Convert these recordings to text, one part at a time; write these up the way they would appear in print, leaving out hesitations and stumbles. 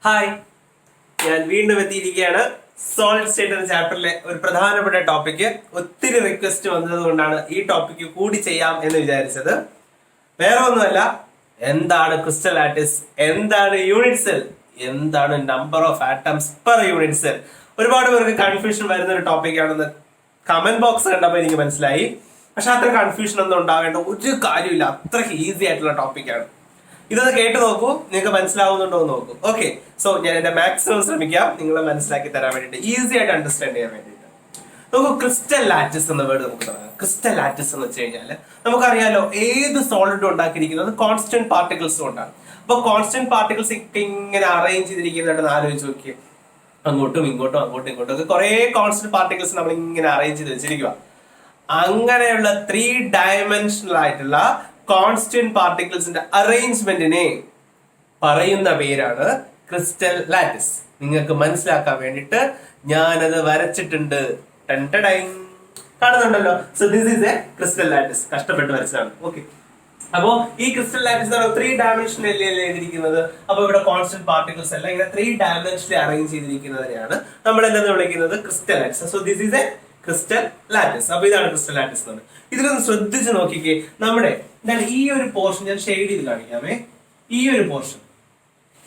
Hi, ഞാൻ വീണ്ടും എത്തിയിരിക്കുകയാണ്. സോളിഡ് സ്റ്റേറ്റ് എന്ന ചാപ്റ്ററിലെ ഒരു പ്രധാനപ്പെട്ട ടോപ്പിക്ക് ഒത്തിരി റിക്വസ്റ്റ് വന്നത് കൊണ്ടാണ് ഈ ടോപ്പിക്ക് കൂടി ചെയ്യാം എന്ന് വിചാരിച്ചത്. വേറെ ഒന്നുമല്ല, എന്താണ് ക്രിസ്റ്റൽ ലാറ്റിസ്, എന്താണ് യൂണിറ്റ് സെൽ, എന്താണ് number of atoms per unit cell. ഒരുപാട് പേർക്ക് കൺഫ്യൂഷൻ വരുന്ന ഒരു ടോപ്പിക്കാണെന്ന് കമന്റ് ബോക്സ് കണ്ടപ്പോൾ എനിക്ക് മനസ്സിലായി. പക്ഷെ അത്ര കൺഫ്യൂഷൻ ഒന്നും ഉണ്ടാവേണ്ട ഒരു കാര്യമില്ല, അത്ര ഈസി ആയിട്ടുള്ള ടോപ്പിക്കാണ്. ഇതൊന്ന് കേട്ട് നോക്കൂ, നിങ്ങൾക്ക് മനസ്സിലാവുന്നുണ്ടോ എന്ന് നോക്കൂ. ഓക്കെ, സോ ഞാൻ എന്റെ മാക്സിമം ശ്രമിക്കാം നിങ്ങളെ മനസ്സിലാക്കി തരാൻ വേണ്ടിയിട്ട്, ഈസി ആയിട്ട് അണ്ടർസ്റ്റാൻഡ് ചെയ്യാൻ വേണ്ടിയിട്ട്. നോക്കൂ, ക്രിസ്റ്റൽ ലാറ്റിസ് എന്ന വേർഡ് നമുക്ക് തുടങ്ങാം. ക്രിസ്റ്റൽ ലാറ്റിസ് എന്ന് വെച്ച് കഴിഞ്ഞാല് നമുക്കറിയാലോ, ഏത് സോളിഡ് ഉണ്ടാക്കിയിരിക്കുന്നത് കോൺസ്റ്റന്റ് പാർട്ടിക്കിൾസ് കൊണ്ടാണ്. അപ്പൊ കോൺസ്റ്റന്റ് പാർട്ടിക്കിൾസ് ഇങ്ങനെ അറേഞ്ച് ചെയ്തിരിക്കുന്നുണ്ടെന്ന് ആലോചിച്ച് നോക്കിയേ. അങ്ങോട്ടും ഇങ്ങോട്ടും ഒക്കെ കുറെ കോൺസ്റ്റന്റ് പാർട്ടിക്കിൾസ് നമ്മൾ ഇങ്ങനെ അറേഞ്ച് ചെയ്ത് വെച്ചിരിക്കുക. അങ്ങനെയുള്ള 3 ഡയമെൻഷണൽ ആയിട്ടുള്ള കോൺസ്റ്റന്റ് പാർട്ടിക്കിൾസിന്റെ അറേഞ്ച്മെന്റിനെ പറയുന്ന പേരാണ് ക്രിസ്റ്റൽ ലാറ്റിസ്. നിങ്ങൾക്ക് മനസ്സിലാക്കാൻ വേണ്ടിയിട്ട് ഞാനത് വരച്ചിട്ടുണ്ട്. കാണുന്നുണ്ടല്ലോ. So this is A crystal lattice. കഷ്ടപ്പെട്ട് വരച്ചതാണ്. ഓക്കെ, അപ്പോ ഈ ക്രിസ്റ്റൽ ലാറ്റിസ് 3 ഡയമെൻഷനിൽ എഴുതിയിരിക്കുന്നത്. അപ്പൊ ഇവിടെ കോൺസ്റ്റന്റ് പാർട്ടിക്കിൾസ് എല്ലാം ഇങ്ങനെ 3 ഡയമെൻഷനിൽ അറേഞ്ച് ചെയ്തിരിക്കുന്നതിനെയാണ് നമ്മൾ എന്തെന്ന് വിളിക്കുന്നത്, crystal lattice. So this is A crystal lattice. അപ്പൊ ഇതാണ് ക്രിസ്റ്റൽ ലാറ്റിസ് എന്ന് പറയുന്നത്. ഇതിലൊന്ന് ശ്രദ്ധിച്ച് നോക്കിക്കേ. നമ്മുടെ ഈ ഒരു പോർഷൻ ഞാൻ ഷെയ്ഡ് ചെയ്ത് കാണിക്കാമേ. ഈ ഒരു പോർഷൻ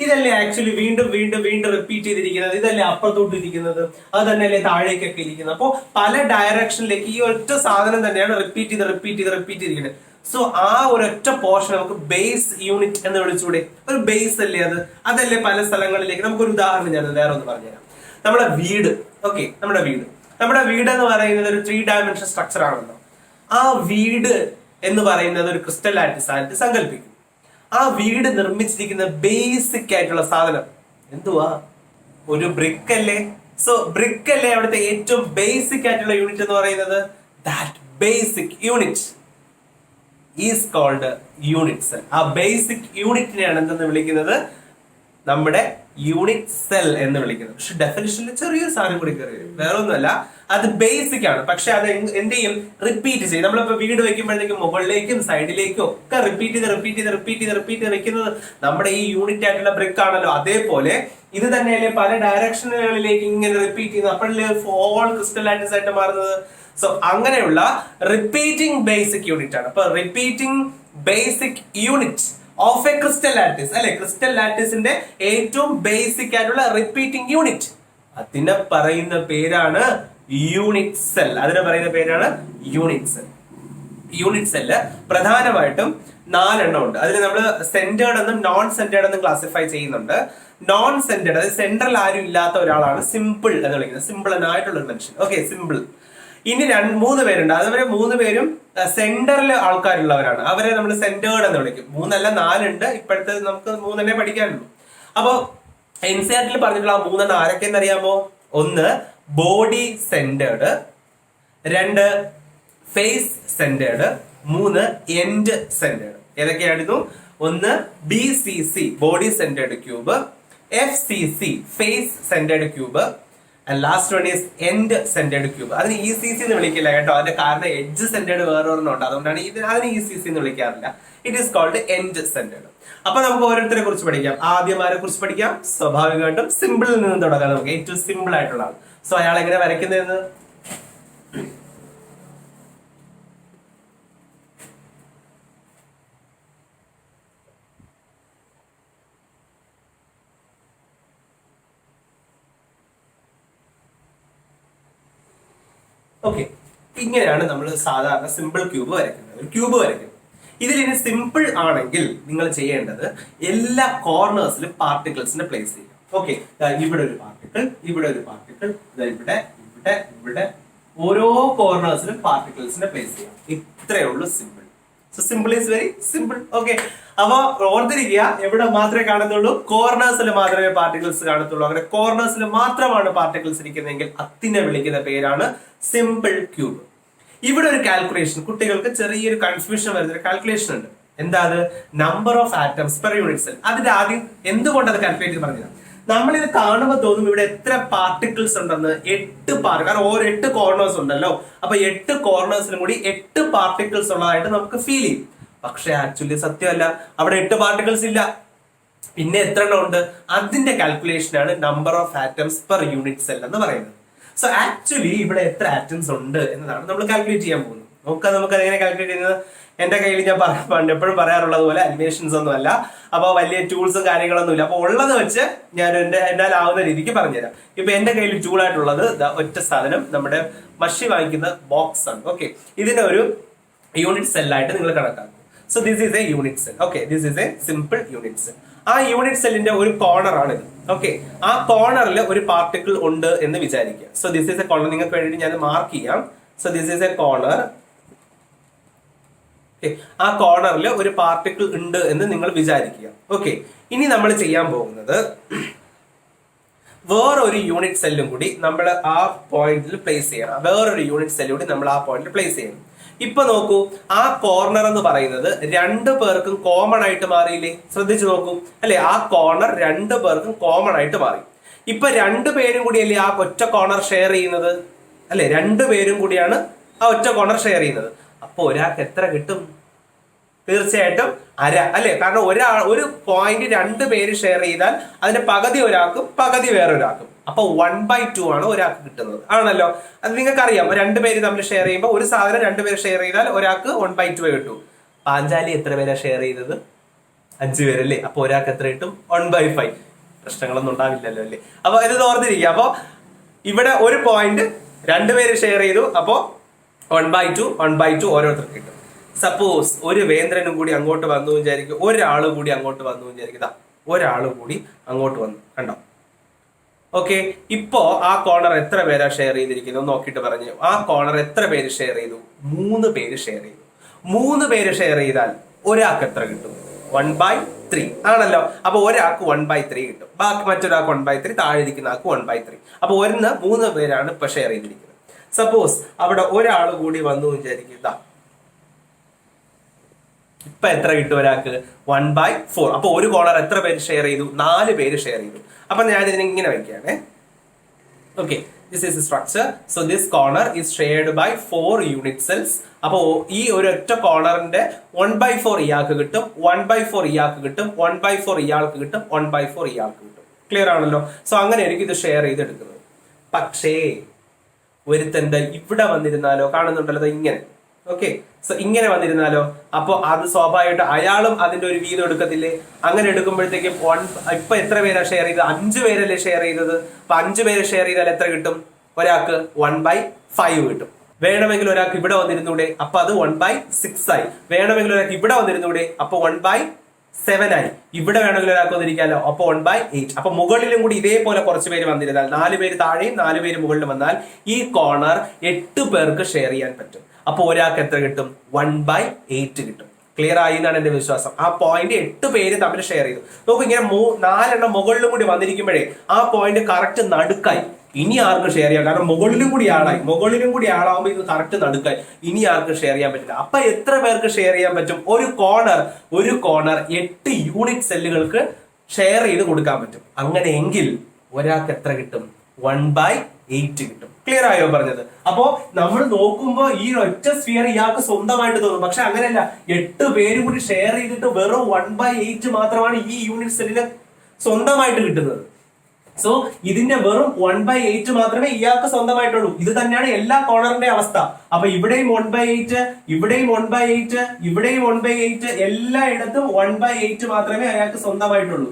ഇതല്ലേ ആക്ച്വലി വീണ്ടും വീണ്ടും വീണ്ടും റിപ്പീറ്റ് ചെയ്തിരിക്കുന്നത്. ഇതല്ലേ അപ്പുറത്തോട്ട് ഇരിക്കുന്നത്, അത് തന്നെയല്ലേ താഴേക്കൊക്കെ ഇരിക്കുന്നത്. അപ്പോൾ പല ഡയറക്ഷനിലേക്ക് ഈ ഒറ്റ സാധനം തന്നെയാണ് റിപ്പീറ്റ് ചെയ്തിരിക്കുന്നത്. സോ ആ ഒരൊറ്റ പോർഷൻ നമുക്ക് ബേസ് യൂണിറ്റ് എന്ന് വിളിച്ചൂടെ? ഒരു ബേസ് അല്ലേ അത്? അതല്ലേ പല സ്ഥലങ്ങളിലേക്ക്. നമുക്കൊരു ഉദാഹരണം ഞാൻ വേറെ ഒന്ന് പറഞ്ഞുതരാം. നമ്മുടെ വീട്, ഓക്കെ, നമ്മുടെ വീട് എന്ന് പറയുന്നത് ഒരു 3 ഡയമെൻഷൻ സ്ട്രക്ചർ ആണല്ലോ. ആ വീട് എന്ന് പറയുന്നത് ഒരു ക്രിസ്റ്റൽ ലാറ്റിസ് ആയിട്ട് സങ്കല്പിക്കും. ആ വീട് നിർമ്മിച്ചിരിക്കുന്ന ബേസിക് ആയിട്ടുള്ള സാധനം എന്തുവാ? ഒരു ബ്രിക്ക് അല്ലേ? സോ ബ്രിക്ക് അല്ലേ അവിടുത്തെ ഏറ്റവും ബേസിക് ആയിട്ടുള്ള യൂണിറ്റ് എന്ന് പറയുന്നത്? That basic unit is called unit cell. ആ ബേസിക് യൂണിറ്റിനെയാണ് എന്തെന്ന് വിളിക്കുന്നത്? നമ്മുടെ യൂണിറ്റ് സെൽ എന്ന് വിളിക്കുന്നത്. പക്ഷെ ഡെഫിനിഷനിൽ ചെറിയൊരു സാധനം കൂടി കയറി വരും. വേറെ ഒന്നുമല്ല, അത് ബേസിക് ആണ്. പക്ഷെ അത് എന്ത് ചെയ്യും? റിപ്പീറ്റ് ചെയ്യും. നമ്മളിപ്പോ വീട് വെക്കുമ്പോഴത്തേക്കും മുകളിലേക്കും സൈഡിലേക്കും ഒക്കെ റിപ്പീറ്റ് ചെയ്ത് വെക്കുന്നത് നമ്മുടെ ഈ യൂണിറ്റ് ആയിട്ടുള്ള ബ്രിക്ക് ആണല്ലോ. അതേപോലെ ഇത് തന്നെയല്ലേ പല ഡയറക്ഷനുകളിലേക്ക് ഇങ്ങനെ റിപ്പീറ്റ് ചെയ്യുന്നത്. അപ്പോഴല്ലേ ഹോൾ ക്രിസ്റ്റൽ ലാറ്റിസ് ആയിട്ട് മാറുന്നത്. സോ അങ്ങനെയുള്ള റിപ്പീറ്റിംഗ് ബേസിക് യൂണിറ്റ് ആണ്. അപ്പൊ repeating basic unit of a crystal lattice അല്ലെ, ക്രിസ്റ്റൽ ലാറ്റിസിന്റെ ഏറ്റവും ബേസിക് ആയിട്ടുള്ള റിപ്പീറ്റിംഗ് യൂണിറ്റ്, അതിനെ പറയുന്ന പേരാണ് യൂണിറ്റ് സെൽ. യൂണിറ്റ് സെല്ല് പ്രധാനമായിട്ടും 4 എണ്ണം ഉണ്ട്. അതിൽ നമ്മൾ സെന്റേർഡ് എന്നും നോൺ സെന്റേർഡ് എന്നും ക്ലാസിഫൈ ചെയ്യുന്നുണ്ട്. നോൺ സെന്റേർഡ്, അതായത് സെൻട്രൽ ആരും ഇല്ലാത്ത ഒരാളാണ് സിമ്പിൾ എന്ന് വിളിക്കുന്നത്. സിമ്പിൾ എന്നായിട്ടുള്ള ഒരു മനുഷ്യൻ. Okay, simple. ഇനി 3 പേരുണ്ട്. അതുവരെ 3 പേരും സെന്ററിൽ ആൾക്കാരുള്ളവരാണ്. അവരെ നമ്മൾ സെന്റേർഡ് എന്ന് വിളിക്കും. 3 അല്ല 4 ഉണ്ട്. ഇപ്പോഴത്തെ നമുക്ക് 3 തന്നെ പഠിക്കാനുള്ളൂ. അപ്പൊ എൻസിആർടിയിൽ പറഞ്ഞിട്ടുള്ള ആ 3 ആരൊക്കെയെന്ന് അറിയാമോ? 1 body centred, 2 face centred, 3 end centred. ഏതൊക്കെയായിരുന്നു? 1 BCC body centred cube, FCC face centred cube, and last one is end centered cube. അതിന് ECC എന്ന് വിളിക്കില്ല കേട്ടോ. അതിന്റെ കാരണം എഡ്ജ് സെന്റേർഡ് വേറെ ഒരെണ്ണമുണ്ട്. അതുകൊണ്ടാണ് അതിന് ECC എന്ന് വിളിക്കാറില്ല. It is called end centred. അപ്പൊ നമുക്ക് ഓരോരുത്തരെ കുറിച്ച് പഠിക്കാം. ആദ്യം ആരെ കുറിച്ച് പഠിക്കാം? സ്വാഭാവികമായിട്ടും സിമ്പിളിൽ നിന്ന് തുടങ്ങാം. നമുക്ക് ഏറ്റവും സിമ്പിൾ ആയിട്ടുള്ള ആൾ. സോ അയാൾ എങ്ങനെ വരയ്ക്കുന്നതെന്ന് ഓക്കെ, ഇങ്ങനെയാണ് നമ്മൾ സാധാരണ സിമ്പിൾ ക്യൂബ് വരയ്ക്കുന്നത്. ഒരു ക്യൂബ് വരയ്ക്കും. ഇതിൽ ഇനി സിമ്പിൾ ആണെങ്കിൽ നിങ്ങൾ ചെയ്യേണ്ടത് എല്ലാ കോർണേഴ്സിലും പാർട്ടിക്കിൾസിനെ പ്ലേസ് ചെയ്യും. ഓക്കെ, ഇവിടെ ഒരു പാർട്ടിക്കിൾ, ഇവിടെ ഒരു പാർട്ടിക്കിൾ, ഇവിടെ ഓരോ കോർണേഴ്സിലും പാർട്ടിക്കിൾസിനെ പ്ലേസ് ചെയ്യാം. ഇത്രയേ ഉള്ളൂ simple. So simple is very simple. Okay, അപ്പൊ ഓർത്തിരിക്കുക, എവിടെ മാത്രമേ കാണത്തുള്ളൂ? കോർണേഴ്സിൽ മാത്രമേ പാർട്ടിക്കിൾസ് കാണത്തുള്ളൂ. അങ്ങനെ കോർണേഴ്സിൽ മാത്രമാണ് പാർട്ടിക്കിൾസ് ഇരിക്കുന്നതെങ്കിൽ അതിനെ വിളിക്കുന്ന പേരാണ് സിമ്പിൾ ക്യൂബ്. ഇവിടെ ഒരു കാൽക്കുലേഷൻ, കുട്ടികൾക്ക് ചെറിയൊരു കൺഫ്യൂഷൻ വരുന്ന കാൽക്കുലേഷൻ ഉണ്ട്. എന്താ അത്? Number of atoms per unit cell. അതിന്റെ ആദ്യം എന്തുകൊണ്ട് അത് കാൽക്കുലേറ്റ് ചെയ്ത് പറഞ്ഞത്? നമ്മളിത് കാണുമ്പോൾ തോന്നും ഇവിടെ എത്ര പാർട്ടിക്കിൾസ് ഉണ്ടെന്ന്. 8 കാരണം ഓരോ 8 കോർണേഴ്സ് ഉണ്ടല്ലോ. അപ്പൊ 8 കോർണേഴ്സിലും കൂടി 8 പാർട്ടിക്കിൾസ് ഉള്ളതായിട്ട് നമുക്ക് ഫീൽ ചെയ്യും. പക്ഷെ ആക്ച്വലി സത്യമല്ല. അവിടെ 8 പാർട്ടിക്കിൾസ് ഇല്ല. പിന്നെ എത്ര എണ്ണം ഉണ്ട്, അതിന്റെ കാൽക്കുലേഷൻ ആണ് number of atoms per unit cell എന്ന് പറയുന്നത്. സോ ആക്ച്വലി ഇവിടെ എത്ര ആറ്റംസ് ഉണ്ട് എന്നതാണ് നമ്മൾ കാൽക്കുലേറ്റ് ചെയ്യാൻ പോകുന്നത്. നമുക്ക് എങ്ങനെ കാൽക്കുലേറ്റ് ചെയ്യുന്നത്, എന്റെ കയ്യിൽ ഞാൻ പണ്ട് എപ്പോഴും പറയാറുള്ളത് പോലെ അനിമേഷൻസ് ഒന്നും അല്ല, അപ്പൊ വലിയ ടൂൾസും കാര്യങ്ങളൊന്നും ഇല്ല. അപ്പൊ ഉള്ളത് വെച്ച് ഞാൻ എന്നാലാവുന്ന രീതിക്ക് പറഞ്ഞുതരാം. ഇപ്പൊ എന്റെ കയ്യിൽ ടൂൾ ആയിട്ടുള്ളത് ഒറ്റ സാധനം, നമ്മുടെ മഷി വാങ്ങിക്കുന്ന ബോക്സ് ആണ്. ഓക്കെ, ഇതിനെ ഒരു യൂണിറ്റ് സെല്ലായിട്ട് നിങ്ങൾ കണക്കാക്കും. So this is A unit cell. Okay, this is A simple unit cell. ആ യൂണിറ്റ് സെല്ലിന്റെ ഒരു കോർണർ ആണ് ഇത്. ഓക്കെ, ആ കോർണറിൽ ഒരു പാർട്ടിക്കിൾ ഉണ്ട് എന്ന് വിചാരിക്കുക. So this is A corner. നിങ്ങൾക്ക് വേണ്ടി ഞാൻ മാർക്ക് ചെയ്യാം. So this is A corner. ആ കോർണറിൽ ഒരു പാർട്ടിക്കിൾ ഉണ്ട് എന്ന് നിങ്ങൾ വിചാരിക്കുക. ഓക്കെ, ഇനി നമ്മൾ ചെയ്യാൻ പോകുന്നത് വേറൊരു യൂണിറ്റ് സെല്ലും കൂടി നമ്മൾ ആ പോയിന്റിൽ പ്ലേസ് ചെയ്യണം. വേറൊരു യൂണിറ്റ് സെല്ലും കൂടി നമ്മൾ ആ പോയിന്റിൽ പ്ലേസ് ചെയ്യണം. ഇപ്പൊ നോക്കൂ, ആ കോർണർ എന്ന് പറയുന്നത് രണ്ടു പേർക്കും കോമൺ ആയിട്ട് മാറിയില്ലേ? ശ്രദ്ധിച്ചു നോക്കൂ അല്ലെ, ആ കോർണർ രണ്ടു പേർക്കും കോമൺ ആയിട്ട് മാറി. ഇപ്പൊ രണ്ടുപേരും കൂടിയല്ലേ ആ ഒറ്റ കോർണർ ഷെയർ ചെയ്യുന്നത് അല്ലെ? രണ്ടുപേരും കൂടിയാണ് ആ ഒറ്റ കോർണർ ഷെയർ ചെയ്യുന്നത്. അപ്പൊ ഒരാൾക്ക് എത്ര കിട്ടും? തീർച്ചയായിട്ടും അര അല്ലെ? കാരണം ഒരു പോയിന്റ് രണ്ടു പേര് ഷെയർ ചെയ്താൽ അതിന്റെ പകുതി ഒരാൾക്കും പകുതി വേറൊരാൾക്കും. അപ്പൊ 1/2 ആണ് ഒരാൾക്ക് കിട്ടുന്നത്, ആണല്ലോ? അത് നിങ്ങൾക്ക് അറിയാം. രണ്ടുപേര് തമ്മിൽ ഷെയർ ചെയ്യുമ്പോൾ ഒരു സാധനം രണ്ടുപേര് ഷെയർ ചെയ്താൽ ഒരാൾക്ക് 1/2 കിട്ടൂ. പാഞ്ചാലി എത്ര പേരാ ഷെയർ ചെയ്തത്? 5 പേരല്ലേ? അപ്പൊ ഒരാൾക്ക് എത്ര കിട്ടും? 1/5. പ്രശ്നങ്ങളൊന്നും ഉണ്ടാവില്ലല്ലോ അല്ലേ? അപ്പൊ ഇത് ഓർത്തിരിക്കുക. അപ്പൊ ഇവിടെ ഒരു പോയിന്റ് രണ്ടുപേര് ഷെയർ ചെയ്തു, അപ്പോ 1/2 ഓരോരുത്തർക്ക് കിട്ടും. സപ്പോസ് ഒരു വേന്ദ്രനും കൂടി അങ്ങോട്ട് വന്നു വിചാരിക്കും, ഒരാള് കൂടി അങ്ങോട്ട് വന്നു വിചാരിക്കുക. ഒരാള് കൂടി അങ്ങോട്ട് വന്നു, കണ്ടോ? ഓക്കെ, ഇപ്പോ ആ കോർണർ എത്ര പേരാ ഷെയർ ചെയ്തിരിക്കുന്നു നോക്കിയിട്ട് പറഞ്ഞു. ആ കോർണർ എത്ര പേര് ഷെയർ ചെയ്തു? 3 പേര് ഷെയർ ചെയ്തു. 3 പേര് ഷെയർ ചെയ്താൽ ഒരാൾക്ക് എത്ര കിട്ടും? 1/3 ആണല്ലോ? അപ്പൊ ഒരാൾക്ക് 1/3 കിട്ടും, ബാക്കി മറ്റൊരാൾക്ക് 1/3, താഴെ ഇരിക്കുന്ന ആൾക്ക് 1/3. അപ്പൊ 3 പേരാണ് ഇപ്പൊ ഷെയർ ചെയ്തിരിക്കുന്നത്. സപ്പോസ് അവിടെ ഒരാൾ കൂടി വന്നു വിചാരിക്കുക, ഇപ്പൊ എത്ര കിട്ടും ഒരാൾക്ക്? 1/4. അപ്പൊ ഒരു കോർണർ എത്ര പേര് ഷെയർ ചെയ്തു? 4 പേര് ഷെയർ ചെയ്തു. അപ്പൊ ഞാൻ ഇതിനെ ഇങ്ങനെ വെക്കുകയാണ്. Okay, this is structure. So this corner is shared by 4 unit cells. അപ്പോ ഈ ഒരു ഒറ്റ കോർണറിന്റെ 1/4 ഇയാൾക്ക് കിട്ടും, 1/4 ഇയാൾക്ക് കിട്ടും, 1/4 ഇയാൾക്ക് കിട്ടും, 1/4 ഇയാൾക്ക് കിട്ടും. ക്ലിയർ ആണല്ലോ? സോ അങ്ങനെ എനിക്ക് ഇത് ഷെയർ ചെയ്തെടുക്കുന്നത്. പക്ഷേ ഒരുത്തന്റെ ഇവിടെ വന്നിരുന്നാലോ? കാണുന്നുണ്ടല്ലോ ഇങ്ങനെ. ഓക്കെ, സോ ഇങ്ങനെ വന്നിരുന്നാലോ? അപ്പൊ അത് സ്വാഭാവികമായിട്ട് അയാളും അതിന്റെ ഒരു വീതം എടുക്കത്തില്ലേ? അങ്ങനെ എടുക്കുമ്പോഴത്തേക്കും ഇപ്പൊ എത്ര പേരാ ഷെയർ ചെയ്തത്? 5 പേരല്ലേ ഷെയർ ചെയ്തത്? അപ്പൊ 5 പേര് ഷെയർ ചെയ്താൽ എത്ര കിട്ടും? ഒരാൾക്ക് 1/5 കിട്ടും. വേണമെങ്കിൽ ഒരാൾക്ക് ഇവിടെ വന്നിരുന്നൂടെ? അപ്പൊ അത് 1/6 ആയി. വേണമെങ്കിൽ ഒരാൾക്ക് ഇവിടെ വന്നിരുന്നൂടെ? അപ്പൊ 1/7 ആയി. ഇവിടെ വേണമെങ്കിൽ ഒരാൾക്ക് വന്നിരിക്കാമല്ലോ, അപ്പൊ 1/8. അപ്പൊ മുകളിലും കൂടി ഇതേപോലെ കുറച്ച് പേര് വന്നിരുന്നാൽ, 4 പേര് താഴെയും 4 പേര് മുകളിലും വന്നാൽ ഈ കോർണർ 8 പേർക്ക് ഷെയർ ചെയ്യാൻ പറ്റും. അപ്പൊ ഒരാൾക്ക് എത്ര കിട്ടും? 1/8 കിട്ടും. ക്ലിയർ ആയി എന്നാണ് എന്റെ വിശ്വാസം. ആ പോയിന്റ് 8 പേര് തമ്മിൽ ഷെയർ ചെയ്തു. നോക്കൂ, ഇങ്ങനെ 4 എണ്ണം മുകളിലും കൂടി വന്നിരിക്കുമ്പോഴേ ആ പോയിന്റ് കറക്റ്റ് നടുക്കായി. ഇനി ആർക്കും ഷെയർ ചെയ്യാം, കാരണം മുകളിലും കൂടി ആളാവുമ്പോൾ ഇത് കറക്റ്റ് നടുക്കായി. ഇനി ആർക്കും ഷെയർ ചെയ്യാൻ പറ്റില്ല. അപ്പൊ എത്ര പേർക്ക് ഷെയർ ചെയ്യാൻ പറ്റും? ഒരു കോർണർ 8 യൂണിറ്റ് സെല്ലുകൾക്ക് ഷെയർ ചെയ്ത് കൊടുക്കാൻ പറ്റും. അങ്ങനെയെങ്കിൽ ഒരാൾക്ക് എത്ര കിട്ടും? 1/8 കിട്ടും. ക്ലിയർ ആയോ പറഞ്ഞത്? അപ്പോ നമ്മൾ നോക്കുമ്പോ ഈ ഒറ്റ സ്ഫിയർ ഇയാൾക്ക് സ്വന്തമായിട്ട് തോന്നും. പക്ഷെ അങ്ങനെയല്ല, 8 പേരും കൂടി ഷെയർ ചെയ്തിട്ട് വെറും 1/8 മാത്രമാണ് ഈ യൂണിറ്റ് സെല്ലിന് സ്വന്തമായിട്ട് കിട്ടുന്നത്. സോ ഇതിന്റെ വെറും 1/8 മാത്രമേ ഇയാൾക്ക് സ്വന്തമായിട്ടുള്ളൂ. ഇത് തന്നെയാണ് എല്ലാ കോർണറിന്റെ അവസ്ഥ. അപ്പൊ ഇവിടെയും 1/8, ഇവിടെയും 1/8, ഇവിടെയും 1/8, എല്ലായിടത്തും 1/8 മാത്രമേ അയാൾക്ക് സ്വന്തമായിട്ടുള്ളൂ.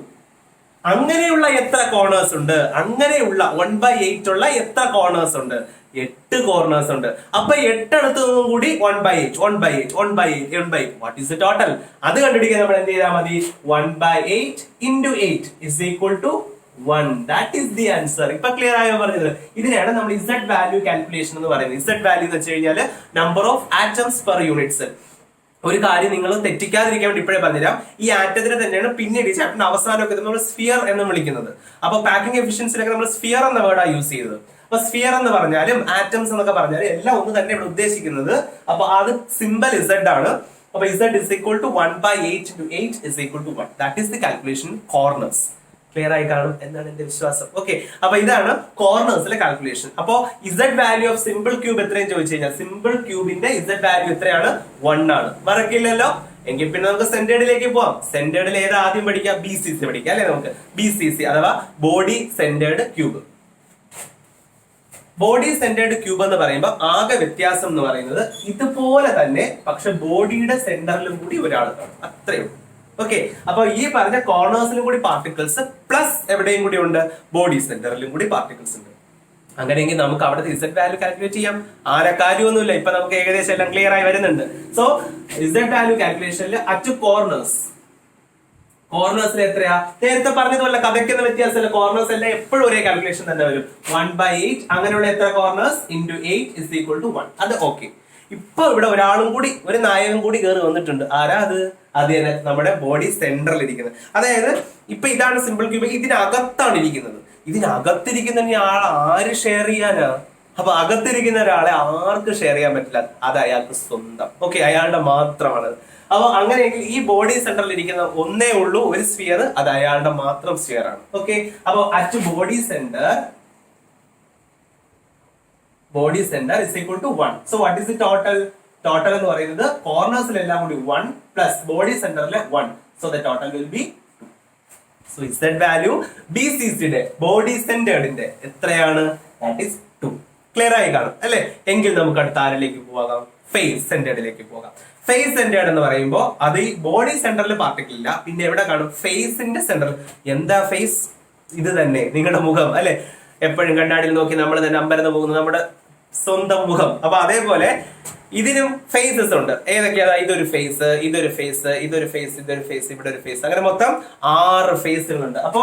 അങ്ങനെയുള്ള എത്ര കോർണേഴ്സ് ഉണ്ട്? അങ്ങനെയുള്ള 1/8 ഉള്ള എത്ര കോർണേഴ്സ് ഉണ്ട്? 8 കോർണേഴ്സ് ഉണ്ട്. അപ്പൊ 8 നിന്നും കൂടി 1/8. What is the total? അത് കണ്ടുപിടിക്കാൻ നമ്മൾ എന്ത് ചെയ്താൽ മതി? 1/8 into 8 is equal to 1. That is the answer. ഇപ്പൊ ക്ലിയർ ആയോ പറഞ്ഞത്? ഇതിനെയാണ് നമ്മൾ ഇസഡ് വാല്യൂ കാൽക്കുലേഷൻ എന്ന് പറയുന്നത്. ഇസഡ് വാല്യൂ എന്ന് വെച്ച് കഴിഞ്ഞാൽ number of atoms per unit cell. ഒരു കാര്യം നിങ്ങൾ തെറ്റിക്കാതിരിക്കാൻ വേണ്ടി ഇപ്പോഴേ പറഞ്ഞുതരാം. ഈ ആറ്റത്തിന് തന്നെയാണ് പിന്നീട് ഈ ചാപ്റ്ററിന്റെ അവസാനമൊക്കെ നമ്മൾ സ്ഫിയർ എന്ന് വിളിക്കുന്നത്. അപ്പൊ പാക്കിംഗ് എഫിഷ്യൻസിലൊക്കെ നമ്മൾ സ്ഫിയർ എന്ന വേർഡാണ് യൂസ് ചെയ്തത്. അപ്പൊ സ്ഫിയർ എന്ന് പറഞ്ഞാലും ആറ്റംസ് എന്നൊക്കെ പറഞ്ഞാലും എല്ലാം ഒന്ന് തന്നെ ഇവിടെ ഉദ്ദേശിക്കുന്നത്. അപ്പൊ അത് സിമ്പൽ ഇസഡ് ആണ്. അപ്പൊ Z is equal to 1/8 into 8 is equal to 1. That is the calculation corners. Clear ആയി കാണും എന്നാണ് എന്റെ വിശ്വാസം. ഓക്കെ, അപ്പൊ ഇതാണ് കോർണേഴ്സിലെ കാൽക്കുലേഷൻ. അപ്പോ Z value of simple cube എത്രയും ചോദിച്ചു കഴിഞ്ഞാൽ സിമ്പിൾ ക്യൂബിന്റെ ഇസഡ് വാല്യൂ എത്രയാണ്? 1 ആണ്. മറക്കില്ലല്ലോ. എങ്കിൽ പിന്നെ നമുക്ക് സെന്റേർഡിലേക്ക് പോവാം. സെന്റേർഡിൽ ഏത് ആദ്യം പഠിക്കാം? BCC പഠിക്കാം അല്ലെ? നമുക്ക് BCC അഥവാ body centred cube. Body centred cube എന്ന് പറയുമ്പോൾ ആകെ വ്യത്യാസം എന്ന് പറയുന്നത് ഇതുപോലെ തന്നെ, പക്ഷെ ബോഡിയുടെ സെന്ററിലും കൂടി ഒരാൾ കാണും, അത്രയേ ഉള്ളൂ. ഓക്കെ, അപ്പൊ ഈ പറഞ്ഞ കോർണേഴ്സിലും കൂടി പാർട്ടിക്കിൾസ് പ്ലസ് എവിടെയും കൂടി ഉണ്ട്, ബോഡി സെന്ററിലും കൂടി പാർട്ടിക്കിൾസ് ഉണ്ട്. അങ്ങനെയെങ്കിൽ നമുക്ക് അവിടുത്തെ ഇസഡ് വാല്യൂ കാൽക്കുലേറ്റ് ചെയ്യാം. ആരെ കാര്യമൊന്നുമില്ല, ഇപ്പൊ നമുക്ക് ഏകദേശം എല്ലാം ക്ലിയർ ആയി വരുന്നുണ്ട്. സോ ഇസഡ് വാല്യൂ കാൽക്കുലേഷനിൽ അറ്റ് കോർണേഴ്സിൽ എത്രയാ? നേരത്തെ പറഞ്ഞതുപോലെ കഥയ്ക്കുന്ന വ്യത്യാസമല്ല, കോർണേഴ്സ് എല്ലാം എപ്പോഴും ഒരേ കാൽക്കുലേഷൻ തന്നെ വരും. 1/8 അങ്ങനെയുള്ള എത്ര corners into 8 is equal to 1. അത് ഓക്കെ. ഇപ്പൊ ഇവിടെ ഒരാളും കൂടി, ഒരു നായകൻ കൂടി കയറി വന്നിട്ടുണ്ട്. ആരാ അത്? അത് തന്നെ നമ്മുടെ ബോഡി സെന്ററിൽ ഇരിക്കുന്നത്. അതായത് ഇപ്പൊ ഇതാണ് സിമ്പിൾ ക്യൂബ്, ഇതിനകത്താണ് ഇരിക്കുന്നത്. ഇതിനകത്തിരിക്കുന്ന ആൾ ആര് ഷെയർ ചെയ്യാനാ? അപ്പൊ അകത്തിരിക്കുന്ന ഒരാളെ ആർക്ക് ഷെയർ ചെയ്യാൻ പറ്റില്ല, അത് അയാൾക്ക് സ്വന്തം. ഓക്കെ, അയാളുടെ മാത്രമാണ്. അപ്പൊ അങ്ങനെയെങ്കിൽ ഈ ബോഡി സെന്ററിൽ ഇരിക്കുന്ന ഒന്നേ ഉള്ളൂ ഒരു സ്ഫിയർ, അത് അയാളുടെ മാത്രം സ്ഫിയർ ആണ്. ഓക്കെ, അപ്പൊ at body centre is equal to 1. So what is the total? Total എന്ന് പറയുന്നത് കോർണേഴ്സിലെല്ലാം കൂടി 1 പ്ലസ് ബോഡി സെന്ററിലെ 1. So the total will be 2. So Z value BCCയുടെ ബോഡി സെന്റേർഡിന്റെ എത്രയാണ്? That is 2. ക്ലിയർ ആയി കാണും അല്ലെ? എങ്കിൽ നമുക്ക് അടുത്ത ആരിലേക്ക് പോകാം? ഫേസ് സെന്റേർഡിലേക്ക് പോകാം. ഫേസ് സെന്റേർഡ് എന്ന് പറയുമ്പോൾ അത് ഈ ബോഡി സെന്ററിൽ പാർട്ടിക്കിൾ ഇല്ല, പിന്നെ എവിടെ കാണും? ഫേസിന്റെ സെന്ററിൽ. എന്താ ഫേസ്? ഇത് തന്നെ നിങ്ങളുടെ മുഖം അല്ലെ? എപ്പോഴും കണ്ണാടിയിൽ നോക്കി നമ്മൾ തന്നെ അമ്പരന്ന് പോകുന്നത് നമ്മുടെ സ്വന്തം മുഖം. അപ്പൊ അതേപോലെ ഇതിനും ഫേസസ് ഉണ്ട്. ഏതൊക്കെയാ? ഇതൊരു ഫേസ്, ഇതൊരു ഫേസ്, ഇതൊരു ഫേസ്, ഇതൊരു ഫേസ്, ഇവിടെ ഒരു ഫേസ്, അങ്ങനെ മൊത്തം 6 ഫേസുകളുണ്ട്. അപ്പോ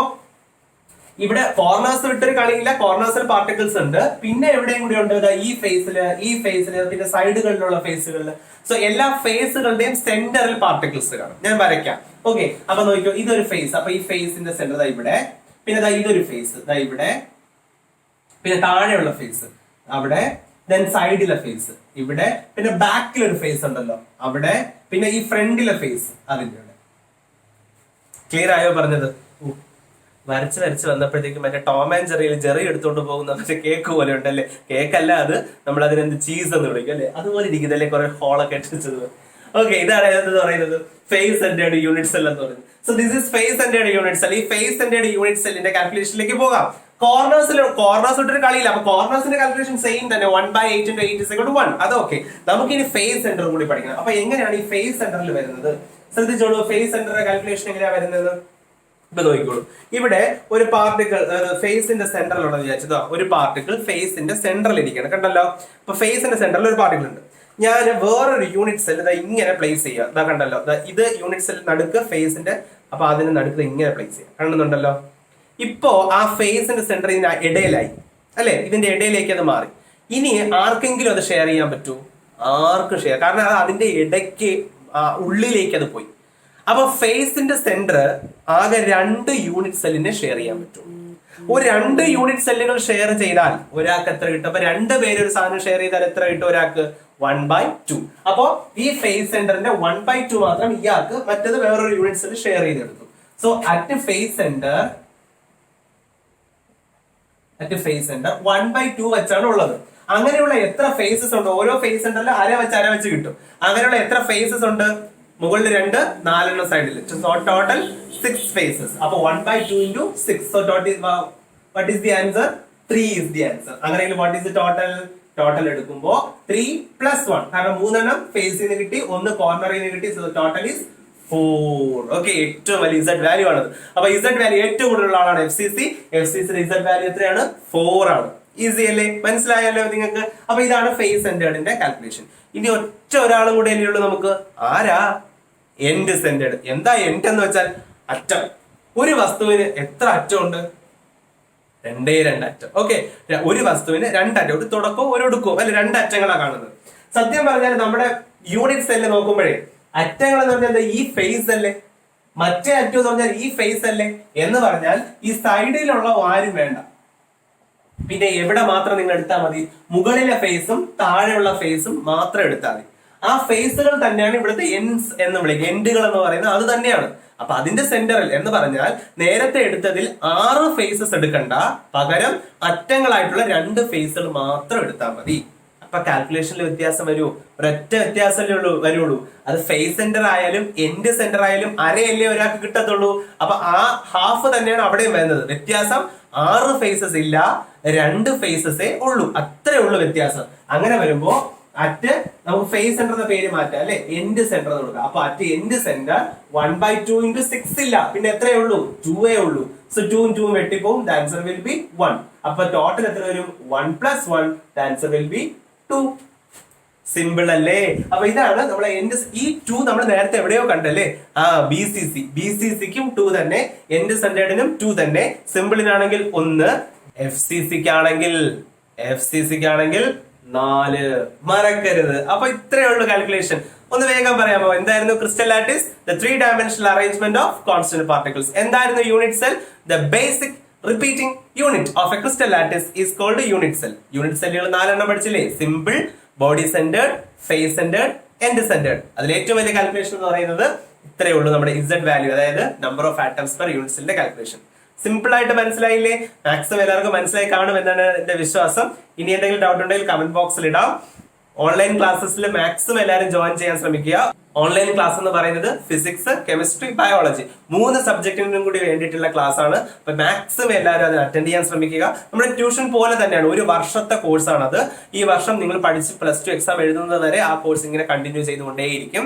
ഇവിടെ കോർണേഴ്സ് വിട്ടൊരു കളിയില്ല, കോർണേഴ്സിൽ പാർട്ടിക്കിൾസ് ഉണ്ട്. പിന്നെ എവിടെയും കൂടി ഉണ്ട്? ഈ ഫേസില്, പിന്നെ സൈഡുകളിലുള്ള ഫേസുകളിൽ. സോ എല്ലാ ഫേസുകളുടെയും സെന്ററിൽ പാർട്ടിക്കിൾസ് കാണും. ഞാൻ വരയ്ക്കാം. ഓക്കെ, അപ്പൊ നോക്കിയോ, ഇതൊരു ഫേസ്. അപ്പൊ ഈ ഫേസിന്റെ സെന്റർ ദാ ഇവിടെ, പിന്നെ ഇതൊരു ഫേസ് ദാ ഇവിടെ, പിന്നെ താഴെയുള്ള ഫേസ് അവിടെ, ദെൻ സൈഡിലെ ഫേസ് ഇവിടെ, പിന്നെ ബാക്കിലൊരു ഫേസ് ഉണ്ടല്ലോ അവിടെ, പിന്നെ ഈ ഫ്രണ്ടിലെ ഫേസ് അതിന്റെ ഇവിടെ. ക്ലിയർ ആയോ പറഞ്ഞത്? വരച്ച് വന്നപ്പോഴത്തേക്കും മറ്റേ ടോം ആൻഡ് ജെറി എടുത്തോണ്ട് പോകുന്ന മറ്റേ കേക്ക് പോലെ ഉണ്ടല്ലേ? കേക്കല്ല അത്, നമ്മൾ അതിനെന്ത് ചീസ് എന്ന് വിളിക്കും അല്ലെ? അതുപോലെ ഇരിക്കുന്നല്ലേ, കുറെ ഹോളൊക്കെ ഇട്ടിച്ചത്. ഓക്കെ, ഇതാണ് എന്ന് പറയുന്നത് ഫേസ് സെന്റേർഡ് യൂണിറ്റ് സെൽ എന്ന് പറയുന്നത്. So this is face centred unit cell. ഈ ഫേസ് സെന്റേർഡ് യൂണിറ്റ് സെല്ലിന്റെ കാൽക്കുലേഷനിലേക്ക് പോകാം. കോർണേഴ്സ് ഇട്ടൊരു കളിയില്ല, അപ്പൊ കോർണേഴ്സിന്റെ കാൽക്കുലേഷൻ സെയിം തന്നെ, 1/8 × 8 = 1. അത് ഓക്കെ. നമുക്ക് ഇനി ഫേസ് സെന്റർ കൂടി പഠിക്കണം. അപ്പൊ എങ്ങനെയാണ് ഈ ഫേസ് സെന്ററിൽ വരുന്നത്? ശ്രദ്ധിച്ചോളൂ, ഫേസ് സെന്ററിന്റെ കാൽക്കുലേഷൻ എങ്ങനെയാ വരുന്നത്? ഇപ്പൊ നോക്കിക്കോളൂ, ഇവിടെ ഒരു പാർട്ടിക്കിൾ ഫേസിന്റെ സെന്ററിലുണ്ടെന്ന് വിചാരിച്ചതോ, ഒരു പാർട്ടിക്കിൾ ഫേസിന്റെ സെന്ററിൽ ഇരിക്കണം, കണ്ടല്ലോ? അപ്പൊ ഫേസിന്റെ സെന്ററിൽ ഒരു പാർട്ടിക്കിൾ ഉണ്ട്. ഞാൻ വേറൊരു യൂണിറ്റ് സെൽ ഇങ്ങനെ പ്ലേസ് ചെയ്യുക, ഇതാ കണ്ടല്ലോ, ഇത് യൂണിറ്റ് സെൽ നടുക്ക് ഫേസിന്റെ, അപ്പൊ അതിന് നടുക്ക് ഇങ്ങനെ പ്ലേസ് ചെയ്യാം, കാണുന്നുണ്ടല്ലോ? ഇപ്പോ ആ ഫേസിന്റെ സെന്റർ ഇതിന് ഇടയിലായി അല്ലെ? ഇതിന്റെ ഇടയിലേക്ക് അത് മാറി. ഇനി ആർക്കെങ്കിലും അത് ഷെയർ ചെയ്യാൻ പറ്റൂ? ആർക്കും ഷെയർ, കാരണം അത് അതിന്റെ ഇടയ്ക്ക് ഉള്ളിലേക്ക് അത് പോയി. അപ്പൊ ഫേസിന്റെ സെന്റർ ആകെ 2 യൂണിറ്റ് സെല്ലിനെ ഷെയർ ചെയ്യാൻ പറ്റും. ഒരു 2 യൂണിറ്റ് സെല്ലുകൾ ഷെയർ ചെയ്താൽ ഒരാൾക്ക് എത്ര കിട്ടും? അപ്പൊ 2 പേര് ഒരു സാധനം ഷെയർ ചെയ്താൽ എത്ര കിട്ടും ഒരാൾക്ക്? 1/2. അപ്പോ ഈ ഫേസ് സെന്ററിന്റെ 1/2 മാത്രം ഇയാൾക്ക്, മറ്റത് വേറൊരു യൂണിറ്റ് സെല്ല് ഷെയർ ചെയ്തെടുത്തു. സോ അറ്റ് ഫേസ് സെന്റർ 1/2 വെച്ചാണ് ഉള്ളത്. അങ്ങനെയുള്ള എത്ര ഫേസസ് ഉണ്ട്? ഓരോ ഫേസ് സെന്ററിൽ അര വെച്ച് കിട്ടും. അങ്ങനെയുള്ള എത്ര ഫേസസ് ഉണ്ട്? മുകളിൽ 2, 4 സൈഡിൽ. Total 6 faces. അപ്പൊ 1/2 × 6. So what is the answer? 3 is the answer. അങ്ങനെയെങ്കിൽ what is the total? Total എടുക്കുമ്പോ 3 + 1, കാരണം 3 ഫേസിൽ നിന്ന് കിട്ടി, 1 കോർണറിൽ നിന്ന് കിട്ടി. So total is 4. ഓക്കെ, ഏറ്റവും വലിയ ഇസഡ് വാല്യൂ ആണത്. അപ്പൊ ഇസഡ് വാല്യൂ ഏറ്റവും കൂടുതലുള്ള ആളാണ് FCC. FCCയുടെ ഇസഡ് വാല്യൂ എത്രയാണ്? 4 ആണ്. ഈസി അല്ലേ? മനസ്സിലായല്ലോ നിങ്ങൾക്ക്? അപ്പൊ ഇതാണ് ഫേസ് സെന്റേർഡിന്റെ കാൽക്കുലേഷൻ. ഇനി ഒറ്റ ഒരാളും കൂടെ അല്ലേ ഉള്ളൂ നമുക്ക്. ആരാ? End centred. എന്താ എൻഡ് എന്ന് വെച്ചാൽ അറ്റം. ഒരു വസ്തുവിന് എത്ര അറ്റമുണ്ട്? 2 അറ്റം. ഓക്കെ, ഒരു വസ്തുവിന് 2 അറ്റം, ഒരു തുടക്കവും ഒരു ഒടുക്കവും അല്ലെ? 2 അറ്റങ്ങളാണ് കാണുന്നത്. സത്യം പറഞ്ഞാൽ നമ്മുടെ യൂണിറ്റ് സെല്ല് നോക്കുമ്പോഴേ അറ്റങ്ങൾ എന്ന് പറഞ്ഞാൽ ഈ ഫേസ് അല്ലേ, മറ്റേ അറ്റം എന്ന് പറഞ്ഞാൽ ഈ ഫേസ് അല്ലേ എന്ന് പറഞ്ഞാൽ ഈ സൈഡിലുള്ള ആരും വേണ്ട. പിന്നെ എവിടെ മാത്രം നിങ്ങൾ എടുത്താൽ മതി? മുകളിലെ ഫേസും താഴെയുള്ള ഫേസും മാത്രം എടുത്താൽ മതി. ആ ഫേസുകൾ തന്നെയാണ് ഇവിടുത്തെ എൻഡ്സ് എന്ന് വിളിക്കുക. എൻഡുകൾ എന്ന് പറയുന്നത് അത് തന്നെയാണ്. അപ്പൊ അതിന്റെ സെന്ററിൽ എന്ന് പറഞ്ഞാൽ നേരത്തെ എടുത്തതിൽ 6 ഫേസസ് എടുക്കണ്ട, പകരം അറ്റങ്ങളായിട്ടുള്ള 2 ഫേസുകൾ മാത്രം എടുത്താൽ മതി. അപ്പൊ കാൽക്കുലേഷനിൽ വ്യത്യാസം വരൂ, ഒരൊറ്റ വ്യത്യാസമല്ലേ വരുള്ളൂ. അത് ഫേസ് സെന്റർ ആയാലും എൻഡ് സെന്റർ ആയാലും അരയല്ലേ ഒരാൾക്ക് കിട്ടത്തുള്ളൂ. അപ്പൊ ആ ഹാഫ് തന്നെയാണ് അവിടെയും വരുന്നത്. വ്യത്യാസം 6 ഫേസസ് ഇല്ല, 2 ഫേസസേ ഉള്ളൂ, അത്രേ ഉള്ളൂ വ്യത്യാസം. അങ്ങനെ വരുമ്പോ അറ്റ് നമുക്ക് ഫേസ് സെന്ററിന്റെ പേര് മാറ്റാം അല്ലെ, എൻഡ് സെന്റർ എന്ന് കൊടുക്കാം. അപ്പൊ അറ്റ് എൻഡ് സെന്റർ 1/2 into 6 ഇല്ല, പിന്നെ എത്രയേ ഉള്ളൂ, 2 ഉള്ളൂ. സോ 2 ഉം 2 ഉം വെട്ടിപ്പോവും, ദ ആൻസർ വിൽ ബി 1. അപ്പൊ ടോട്ടൽ എത്ര വരും, 1 + 1, the answer will be 2. Simple അല്ലേ? അപ്പൊ ഇതാണ് നമ്മളെ എൻഡ്. ഈ 2 നമ്മൾ നേരത്തെ എവിടെയോ കണ്ടല്ലേ, ബി.സി.സിക്കും 2 തന്നെ, എൻഡ് സെന്റേർഡിനും 2 തന്നെ. സിമ്പിളിനാണെങ്കിൽ 1, എഫ്.സി.സിക്കാണെങ്കിൽ 4. മറക്കരുത്. അപ്പൊ ഇത്രയേ ഉള്ളൂ കാൽക്കുലേഷൻ. ഒന്ന് വേഗം പറയാമോ, എന്തായിരുന്നു crystal lattice? The 3-dimensional arrangement of constant particles. എന്തായിരുന്നു യൂണിറ്റ് സെൽ? The basic repeating unit of a crystal lattice is called unit cell. Unit സെല്ലുകൾ 4 പഠിച്ചില്ലേ? Simple, body centred, face centred, end centred. അതിൽ ഏറ്റവും വലിയ കാൽക്കുലേഷൻ എന്ന് പറയുന്നത് ഇത്രയേ ഉള്ളൂ, നമ്മുടെ ഇസഡ് വാല്യൂ, അതായത് number of atoms per unit സെല്ലിന്റെ കാൽക്കുലേഷൻ. സിമ്പിൾ ആയിട്ട് മനസ്സിലായില്ലേ? മാക്സിമം എല്ലാവർക്കും മനസ്സിലായി കാണും എന്നാണ് എന്റെ വിശ്വാസം. ഇനി എന്തെങ്കിലും ഡൗട്ട് ഉണ്ടെങ്കിൽ കമന്റ് ബോക്സിൽ ഇടാം. ഓൺലൈൻ ക്ലാസ്സസിൽ മാക്സിമം എല്ലാവരും ജോയിൻ ചെയ്യാൻ ശ്രമിക്കുക. ഓൺലൈൻ ക്ലാസ് എന്ന് പറയുന്നത് ഫിസിക്സ്, കെമിസ്ട്രി, ബയോളജി 3 സബ്ജക്റ്റിനും കൂടി വേണ്ടിയിട്ടുള്ള ക്ലാസ് ആണ്. അപ്പൊ മാക്സിമം എല്ലാവരും അതിന് അറ്റൻഡ് ചെയ്യാൻ ശ്രമിക്കുക. നമ്മുടെ ട്യൂഷൻ പോലെ തന്നെയാണ്, 1 വർഷത്തെ കോഴ്സാണ് അത്. ഈ വർഷം നിങ്ങൾ പഠിച്ച് +2 എക്സാം എഴുതുന്നത് വരെ ആ കോഴ്സ് ഇങ്ങനെ കണ്ടിന്യൂ ചെയ്തുകൊണ്ടേയിരിക്കും.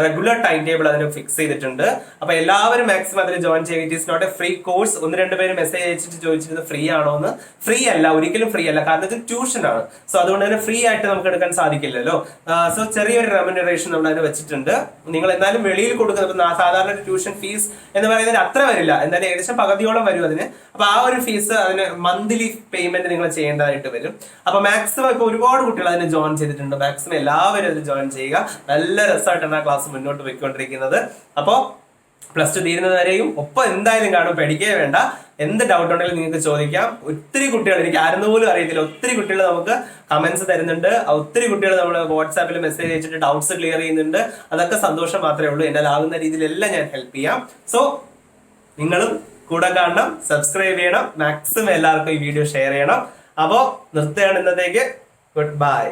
റെഗുലർ ടൈം ടേബിൾ അതിന് ഫിക്സ് ചെയ്തിട്ടുണ്ട്. അപ്പൊ എല്ലാവരും മാക്സിമം അതിൽ ജോയിൻ ചെയ്യുക. It is not a free course. 1-2 പേര് മെസ്സേജ് അയച്ചിട്ട് ചോദിച്ചിരുന്നത് ഫ്രീ ആണോ എന്ന്. ഫ്രീ അല്ല, ഒരിക്കലും ഫ്രീ അല്ല, കാരണം ഇത് ട്യൂഷൻ ആണ്. സോ അതുകൊണ്ട് തന്നെ ഫ്രീ ആയിട്ട് നമുക്ക് എടുക്കാൻ സാധിക്കില്ലല്ലോ. സോ ചെറിയൊരു റെമ്യൂണറേഷൻ നമ്മൾ അതിന് വെച്ചിട്ടുണ്ട്. നിങ്ങൾ എന്നാലും വെളിയിൽ കൊടുക്കുന്ന സാധാരണ ട്യൂഷൻ ഫീസ് എന്ന് പറയുന്നത് അത്ര വരില്ല, എന്നാലും ഏകദേശം പകുതിയോളം വരും അതിന്. അപ്പൊ ആ ഒരു ഫീസ് അതിന് മന്ത്ലി പേയ്മെന്റ് നിങ്ങൾ ചെയ്യേണ്ടതായിട്ട് വരും. അപ്പൊ മാക്സിമം ഇപ്പൊ ഒരുപാട് കുട്ടികൾ അതിന് ജോയിൻ ചെയ്തിട്ടുണ്ട്. മാക്സിമം എല്ലാവരും അതിൽ ജോയിൻ ചെയ്യുക. നല്ല രസമായിട്ടാണ് ആ ക്ലാസ് മുന്നോട്ട് പോയിക്കൊണ്ടിരിക്കുന്നത്. അപ്പോ +2 തീരുന്നത് വരെയും ഒപ്പം എന്തായാലും കാണും, പേടിക്കേ വേണ്ട. എന്ത് ഡൗട്ട് ഉണ്ടെങ്കിലും നിങ്ങൾക്ക് ചോദിക്കാം. ഒത്തിരി കുട്ടികൾ, എനിക്ക് ആരെന്ന് പോലും അറിയത്തില്ല, ഒത്തിരി കുട്ടികൾ നമുക്ക് കമന്റ്സ് തരുന്നുണ്ട്. ഒത്തിരി കുട്ടികൾ നമ്മൾ വാട്സാപ്പിൽ മെസ്സേജ് അയച്ചിട്ട് ഡൗട്ട്സ് ക്ലിയർ ചെയ്യുന്നുണ്ട്. അതൊക്കെ സന്തോഷം മാത്രമേ ഉള്ളൂ. എന്നാൽ ആകുന്ന രീതിയിലെല്ലാം ഞാൻ ഹെൽപ്പ് ചെയ്യാം. സോ നിങ്ങളും കൂടെ കാണണം, സബ്സ്ക്രൈബ് ചെയ്യണം, മാക്സിമം എല്ലാവർക്കും ഈ വീഡിയോ ഷെയർ ചെയ്യണം. അപ്പോ നിർത്തുകയാണ് ഇന്നത്തേക്ക്. Good bye.